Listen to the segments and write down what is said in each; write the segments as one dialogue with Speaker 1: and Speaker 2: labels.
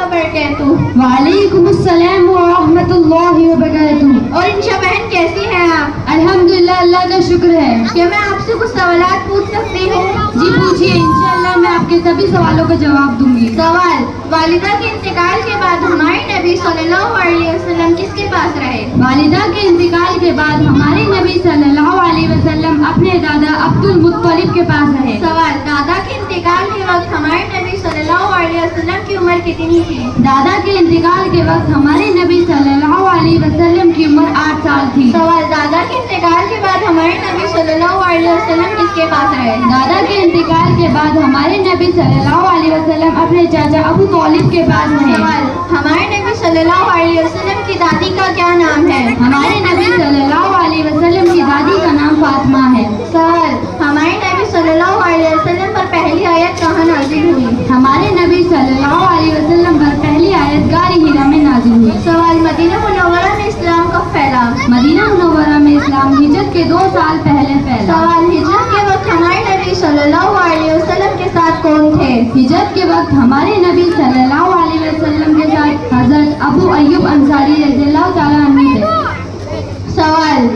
Speaker 1: وبرکاتہ۔
Speaker 2: وعلیکم السلام ورحمۃ اللہ وبرکاتہ۔
Speaker 1: اور انشا بہن کیسی ہیں آپ؟
Speaker 2: الحمدللہ، اللہ کا شکر ہے۔
Speaker 1: کیا میں آپ سے کچھ سوالات پوچھ سکتی ہوں؟
Speaker 2: جی پوچھیے، انشاءاللہ میں آپ کے سبھی سوالوں کا جواب دوں گی۔
Speaker 1: سوال: والدہ کے انتقال کے بعد ہمارے نبی صلی اللہ علیہ وسلم کس کے پاس رہے؟
Speaker 2: والدہ کے انتقال کے بعد ہمارے نبی صلی اللہ علیہ وسلم اپنے دادا عبد المطلب کے پاس رہے۔
Speaker 1: سوال: دادا کے انتقال کے وقت ہمارے نبی صلی اللہ علیہ وسلم کی عمر کتنی تھی؟
Speaker 2: دادا کے انتقال کے وقت ہمارے نبی صلی اللہ علیہ وسلم کی عمر 8 سال تھی۔
Speaker 1: سوال: دادا کے انتقال کے بعد ہمارے نبی صلی اللہ علیہ وسلم کس کے پاس رہے؟
Speaker 2: دادا کے انتقال کے بعد ہمارے نبی صلی اللہ علیہ وسلم اپنے چاچا ابو طالب کے پاس رہے۔
Speaker 1: سوال: ہمارے نبی صلی اللہ علیہ وسلم کی دادی کا کیا نام ہے؟
Speaker 2: ہمارے نبی صلی اللہ علیہ وسلم کی دادی کا نام فاطمہ ہے۔
Speaker 1: سوال: ہمارے نبی صلی اللہ علیہ وسلم پر پہلی آیت کہاں نازل ہوئی؟
Speaker 2: ہمارے نبی صلی اللہ علیہ وسلم پر پہلی آیت غار حرا میں نازل ہوئی۔
Speaker 1: سوال: مدینہ منورہ میں اسلام کب پھیلا؟
Speaker 2: مدینہ منورہ میں اسلام ہجرت کے 2 سال پہلے پھیلا۔
Speaker 1: سوال: ہجرت کے وقت ہمارے نبی صلی اللہ علیہ وسلم کے ساتھ کون تھے؟
Speaker 2: ہجرت کے وقت ہمارے نبی صلی اللہ علیہ وسلم کے ساتھ حضرت ابو ایوب انصاری رضی اللہ تعالیٰ عنہ تھے۔
Speaker 1: سوال: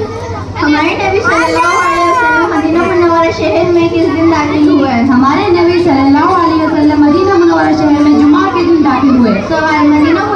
Speaker 1: ہمارے نبی صلی اللہ علیہ وسلم مدینہ منورہ شہر میں کس دن داخل ہوئے؟
Speaker 2: ہمارے نبی صلی اللہ علیہ وسلم مدینہ منورہ شہر میں جمعہ کے دن داخل ہوئے۔
Speaker 1: سوال: مدینہ